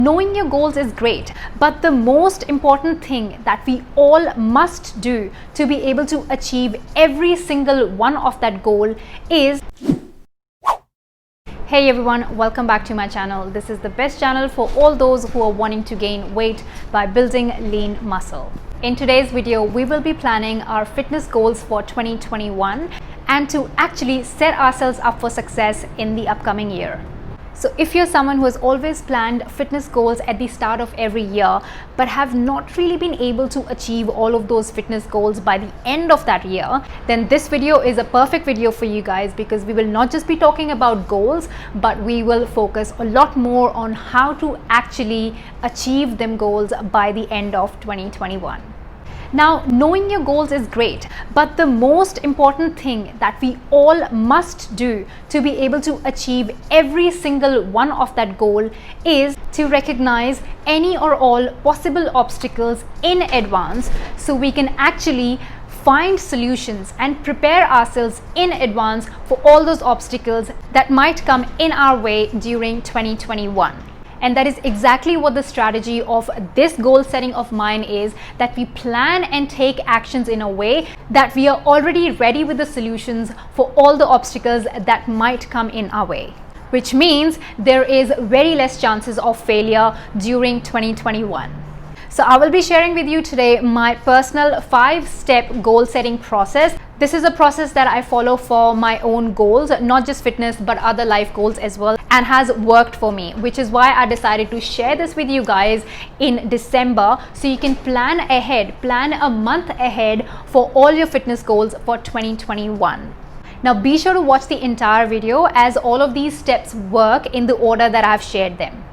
Knowing your goals is great, but the most important thing that we all must do to be able to achieve every single one of that goal is... Hey everyone, welcome back to my channel. This is the best channel for all those who are wanting to gain weight by building lean muscle. In today's video, we will be planning our fitness goals for 2021 and to actually set ourselves up for success in the upcoming year. So if you're someone who has always planned fitness goals at the start of every year but have not really been able to achieve all of those fitness goals by the end of that year, then this video is a perfect video for you guys, because we will not just be talking about goals, but we will focus a lot more on how to actually achieve them goals by the end of 2021. Now, knowing your goals is great, but the most important thing that we all must do to be able to achieve every single one of that goal is to recognize any or all possible obstacles in advance, so we can actually find solutions and prepare ourselves in advance for all those obstacles that might come in our way during 2021. And that is exactly what the strategy of this goal setting of mine is, that we plan and take actions in a way that we are already ready with the solutions for all the obstacles that might come in our way, which means there is very less chances of failure during 2021. So I will be sharing with you today my personal 5-step goal setting process. This is a process that I follow for my own goals, not just fitness but other life goals as well, and has worked for me, which is why I decided to share this with you guys in December, so you can plan ahead, plan a month ahead for all your fitness goals for 2021. Now be sure to watch the entire video, as all of these steps work in the order that I've shared them.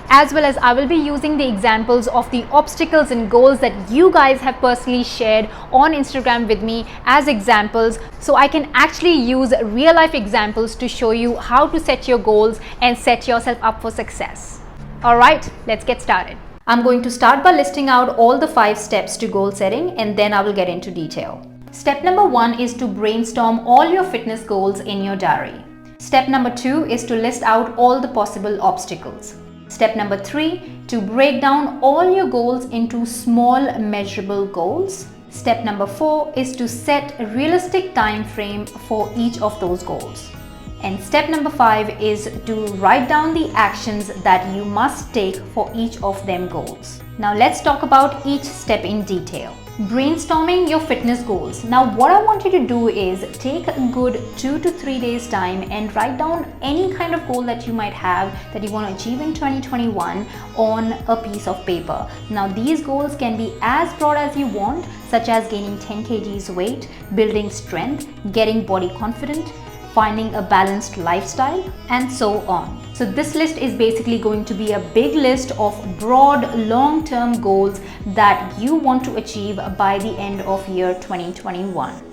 As well as I will be using the examples of the obstacles and goals that you guys have personally shared on Instagram with me as examples, so I can actually use real life examples to show you how to set your goals and set yourself up for success. Alright, let's get started. I'm going to start by listing out all the 5 steps to goal setting, and then I will get into detail. Step number 1 is to brainstorm all your fitness goals in your diary. Step number 2 is to list out all the possible obstacles. Step number 3, to break down all your goals into small measurable goals. Step number 4 is to set a realistic time frame for each of those goals. And step number 5 is to write down the actions that you must take for each of them goals. Now let's talk about each step in detail. Brainstorming your fitness goals. Now what I want you to do is take a good 2 to 3 days time and write down any kind of goal that you might have that you want to achieve in 2021 on a piece of paper. Now these goals can be as broad as you want, such as gaining 10 kgs weight, building strength, getting body confident, finding a balanced lifestyle, and so on. So this list is basically going to be a big list of broad long-term goals that you want to achieve by the end of year 2021.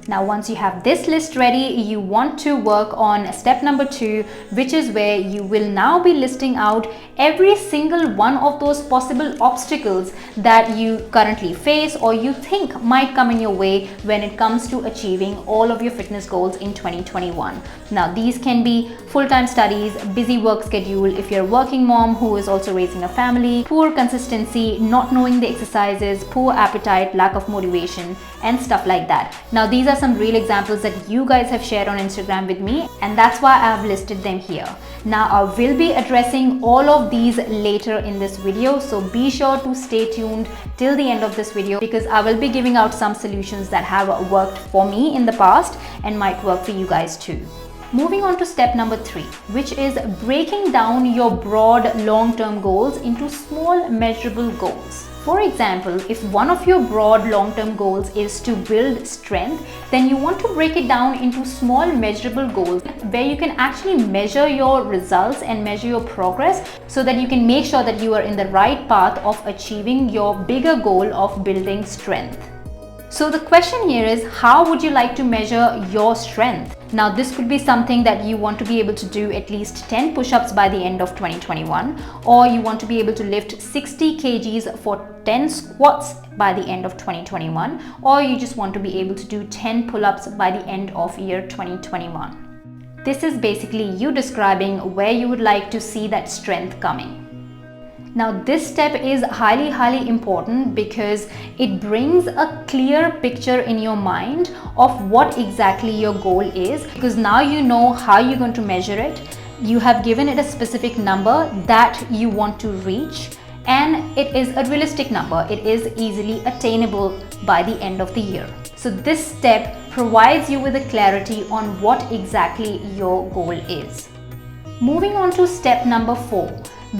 Now once you have this list ready, you want to work on step number 2, which is where you will now be listing out every single one of those possible obstacles that you currently face or you think might come in your way when it comes to achieving all of your fitness goals in 2021. Now these can be full-time studies, busy work schedule if you're a working mom who is also raising a family, poor consistency, not knowing the exercises, poor appetite, lack of motivation, and stuff like that. Now these are some real examples that you guys have shared on Instagram with me, and that's why I've listed them here. Now I will be addressing all of these later in this video, so be sure to stay tuned till the end of this video, because I will be giving out some solutions that have worked for me in the past and might work for you guys too. Moving on to step number 3, which is breaking down your broad long-term goals into small measurable goals. For example, if one of your broad long-term goals is to build strength, then you want to break it down into small measurable goals where you can actually measure your results and measure your progress, so that you can make sure that you are in the right path of achieving your bigger goal of building strength. So the question here is, how would you like to measure your strength? Now this could be something that you want to be able to do at least 10 push-ups by the end of 2021, or you want to be able to lift 60 kgs for 10 squats by the end of 2021, or you just want to be able to do 10 pull-ups by the end of year 2021. This is basically you describing where you would like to see that strength coming. Now this step is highly important because it brings a clear picture in your mind of what exactly your goal is, because now you know how you're going to measure it. You have given it a specific number that you want to reach, and it is a realistic number. It is easily attainable by the end of the year. So this step provides you with a clarity on what exactly your goal is. Moving on to step number 4,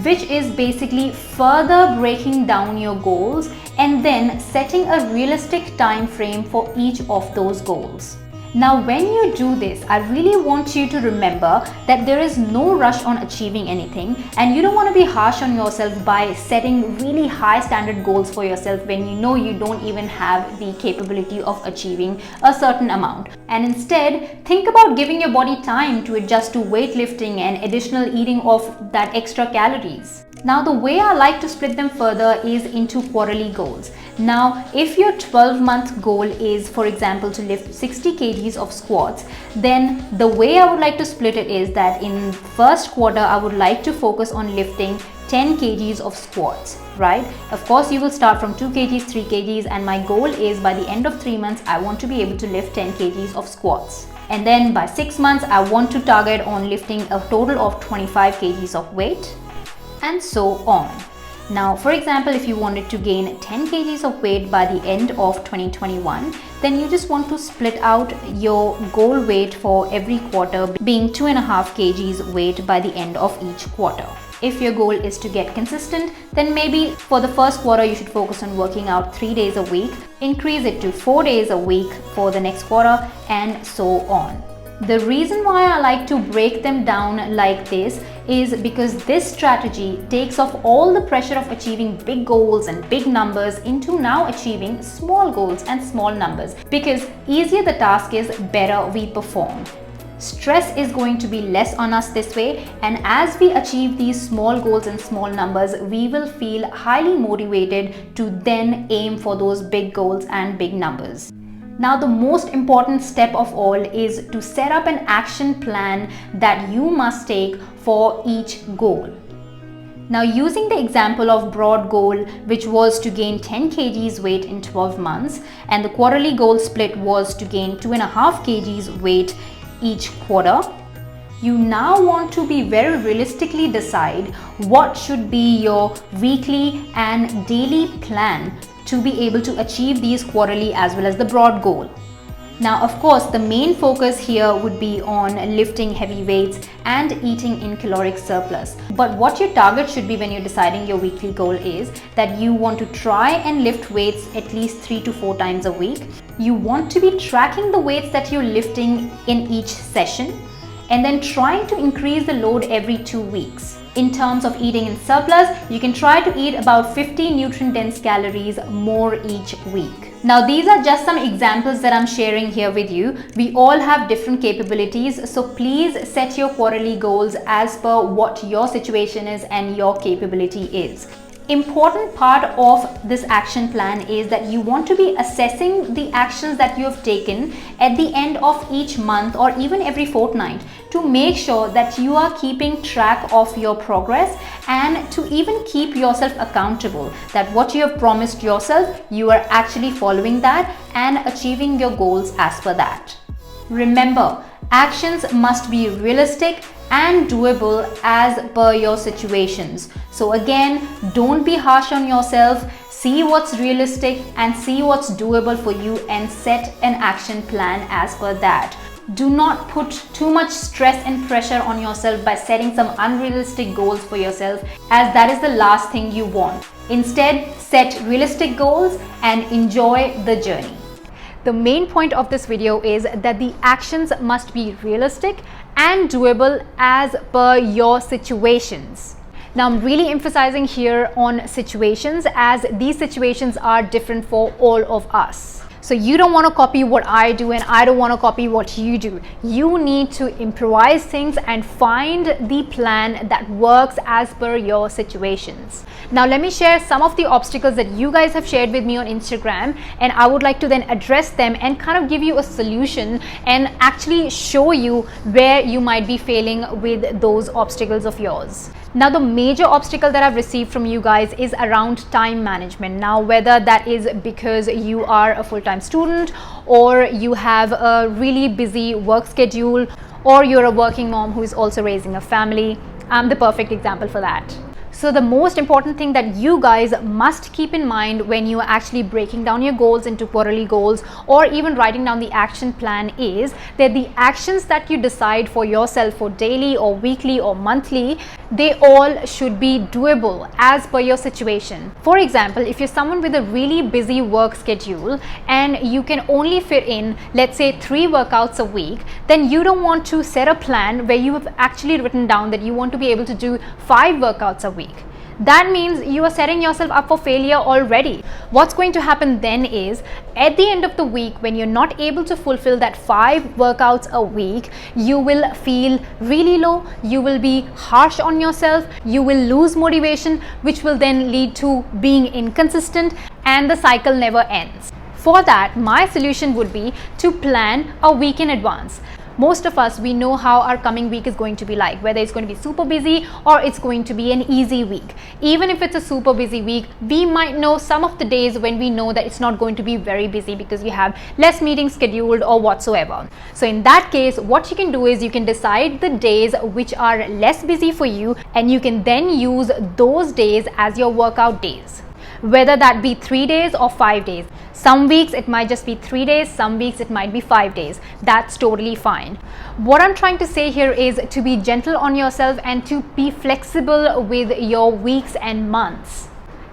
which is basically further breaking down your goals and then setting a realistic time frame for each of those goals. Now, when you do this, I really want you to remember that there is no rush on achieving anything, and you don't want to be harsh on yourself by setting really high standard goals for yourself when you know you don't even have the capability of achieving a certain amount. And instead, think about giving your body time to adjust to weightlifting and additional eating of that extra calories. Now, the way I like to split them further is into quarterly goals. Now, if your 12-month goal is, for example, to lift 60 kgs of squats, then the way I would like to split it is that in first quarter, I would like to focus on lifting 10 kgs of squats, right? Of course, you will start from 2 kgs, 3 kgs, and my goal is by the end of 3 months, I want to be able to lift 10 kgs of squats. And then by 6 months, I want to target on lifting a total of 25 kgs of weight, and so on. Now, for example, if you wanted to gain 10 kgs of weight by the end of 2021, then you just want to split out your goal weight for every quarter, being 2.5 kgs weight by the end of each quarter. If your goal is to get consistent, then maybe for the first quarter you should focus on working out 3 days a week, increase it to 4 days a week for the next quarter, and so on. The reason why I like to break them down like this is because this strategy takes off all the pressure of achieving big goals and big numbers into now achieving small goals and small numbers, because easier the task is, better we perform. Stress is going to be less on us this way, and as we achieve these small goals and small numbers, we will feel highly motivated to then aim for those big goals and big numbers. Now, the most important step of all is to set up an action plan that you must take for each goal. Now, using the example of broad goal, which was to gain 10 kgs weight in 12 months, and the quarterly goal split was to gain 2.5 kgs weight each quarter, you now want to be very realistically decide what should be your weekly and daily plan to be able to achieve these quarterly as well as the broad goal. Now, of course, the main focus here would be on lifting heavy weights and eating in caloric surplus. But what your target should be when you're deciding your weekly goal is that you want to try and lift weights at least 3 to 4 times a week. You want to be tracking the weights that you're lifting in each session, and then trying to increase the load every 2 weeks. In terms of eating in surplus, you can try to eat about 50 nutrient-dense calories more each week. Now, these are just some examples that I'm sharing here with you. We all have different capabilities, so please set your quarterly goals as per what your situation is and your capability is. Important part of this action plan is that you want to be assessing the actions that you have taken at the end of each month or even every fortnight to make sure that you are keeping track of your progress and to even keep yourself accountable that what you have promised yourself, you are actually following that and achieving your goals as per that. Remember, actions must be realistic and doable as per your situations. So again, don't be harsh on yourself. See what's realistic and see what's doable for you and set an action plan as per that. Do not put too much stress and pressure on yourself by setting some unrealistic goals for yourself, as that is the last thing you want. Instead, set realistic goals and enjoy the journey. The main point of this video is that the actions must be realistic and doable as per your situations. Now, I'm really emphasizing here on situations, as these situations are different for all of us. So you don't want to copy what I do, and I don't want to copy what you do. You need to improvise things and find the plan that works as per your situations. Now let me share some of the obstacles that you guys have shared with me on Instagram, and I would like to then address them and kind of give you a solution and actually show you where you might be failing with those obstacles of yours. Now the major obstacle that I've received from you guys is around time management. Now whether that is because you are a full-time student, or you have a really busy work schedule, or you're a working mom who is also raising a family, I'm the perfect example for that. So the most important thing that you guys must keep in mind when you are actually breaking down your goals into quarterly goals, or even writing down the action plan, is that the actions that you decide for yourself for daily or weekly or monthly, they all should be doable as per your situation. For example, if you're someone with a really busy work schedule and you can only fit in, let's say, 3 workouts a week, then you don't want to set a plan where you have actually written down that you want to be able to do 5 workouts a week. That means you are setting yourself up for failure already. What's going to happen then is, at the end of the week, when you're not able to fulfill that 5 workouts a week, you will feel really low, you will be harsh on yourself, you will lose motivation, which will then lead to being inconsistent, and the cycle never ends. For that, my solution would be to plan a week in advance. Most of us, we know how our coming week is going to be like, whether it's going to be super busy or it's going to be an easy week. Even if it's a super busy week, we might know some of the days when we know that it's not going to be very busy because you have less meetings scheduled or whatsoever. So in that case, what you can do is you can decide the days which are less busy for you, and you can then use those days as your workout days, whether that be 3 days or 5 days. Some weeks it might just be 3 days, some weeks it might be 5 days. That's totally fine. What I'm trying to say here is to be gentle on yourself and to be flexible with your weeks and months.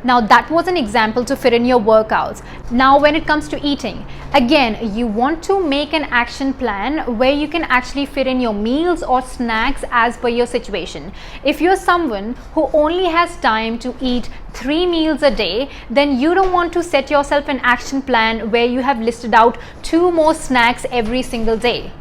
Now that was an example to fit in your workouts. Now when it comes to eating, again, you want to make an action plan where you can actually fit in your meals or snacks as per your situation. If you're someone who only has time to eat 3 meals a day, then you don't want to set yourself an action plan where you have listed out 2 more snacks every single day.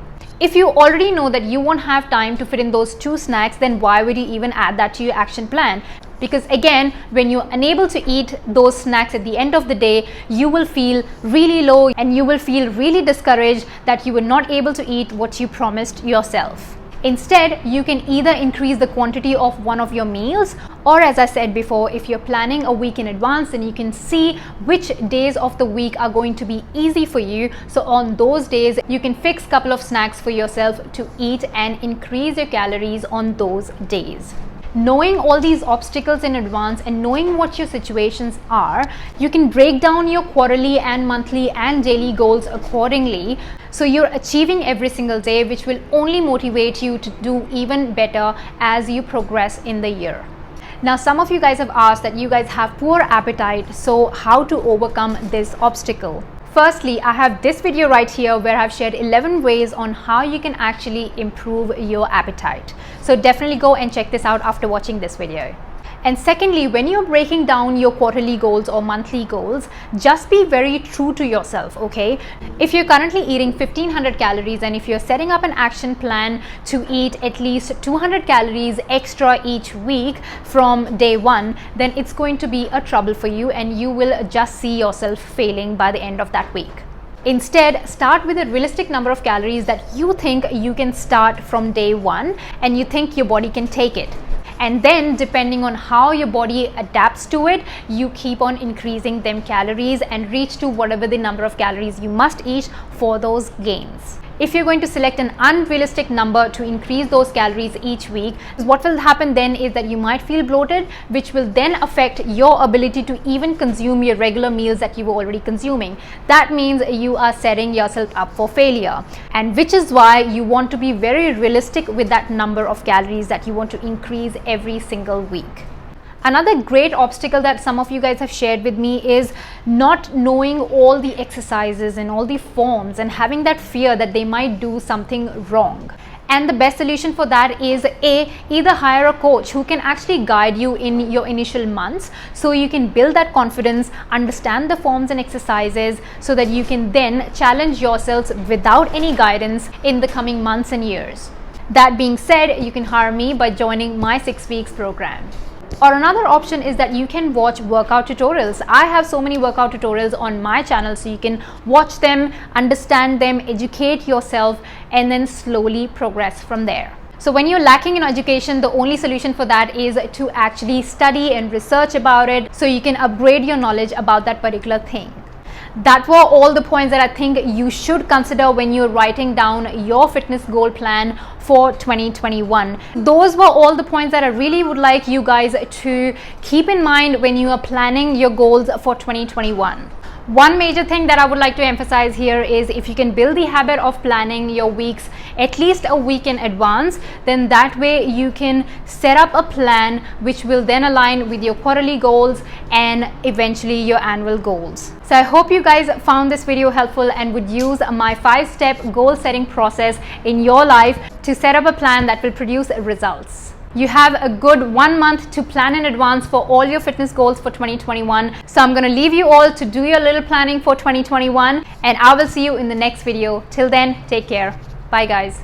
If you already know that you won't have time to fit in those 2 snacks, then why would you even add that to your action plan? Because again, when you're unable to eat those snacks at the end of the day, you will feel really low and you will feel really discouraged that you were not able to eat what you promised yourself. Instead, you can either increase the quantity of one of your meals, or as I said before, if you're planning a week in advance, then you can see which days of the week are going to be easy for you. So on those days, you can fix a couple of snacks for yourself to eat and increase your calories on those days. Knowing all these obstacles in advance and knowing what your situations are, you can break down your quarterly and monthly and daily goals accordingly, so you're achieving every single day, which will only motivate you to do even better as you progress in the year. Now some of you guys have asked that you guys have poor appetite, so how to overcome this obstacle? Firstly, I have this video right here where I've shared 11 ways on how you can actually improve your appetite. So definitely go and check this out after watching this video. And secondly, when you're breaking down your quarterly goals or monthly goals, just be very true to yourself, okay? If you're currently eating 1500 calories and if you're setting up an action plan to eat at least 200 calories extra each week from day 1, then it's going to be a trouble for you and you will just see yourself failing by the end of that week. Instead, start with a realistic number of calories that you think you can start from day 1 and you think your body can take it. And then depending on how your body adapts to it, you keep on increasing them calories and reach to whatever the number of calories you must eat for those gains. If you're going to select an unrealistic number to increase those calories each week, what will happen then is that you might feel bloated, which will then affect your ability to even consume your regular meals that you were already consuming. That means you are setting yourself up for failure, and which is why you want to be very realistic with that number of calories that you want to increase every single week. Another great obstacle that some of you guys have shared with me is not knowing all the exercises and all the forms and having that fear that they might do something wrong. And the best solution for that is either hire a coach who can actually guide you in your initial months, so you can build that confidence, understand the forms and exercises, so that you can then challenge yourselves without any guidance in the coming months and years. That being said, you can hire me by joining my 6 weeks program. Or another option is that you can watch workout tutorials. I have so many workout tutorials on my channel, so you can watch them, understand them, educate yourself, and then slowly progress from there. So when you're lacking in education, the only solution for that is to actually study and research about it, so you can upgrade your knowledge about that particular thing. That were all the points that I think you should consider when you're writing down your fitness goal plan for 2021. Those were all the points that I really would like you guys to keep in mind when you are planning your goals for 2021. One major thing that I would like to emphasize here is, if you can build the habit of planning your weeks at least a week in advance, then that way you can set up a plan which will then align with your quarterly goals and eventually your annual goals. So I hope you guys found this video helpful and would use my 5-step goal setting process in your life to set up a plan that will produce results. You have a good 1 month to plan in advance for all your fitness goals for 2021. So I'm going to leave you all to do your little planning for 2021, and I will see you in the next video. Till then, take care. Bye guys.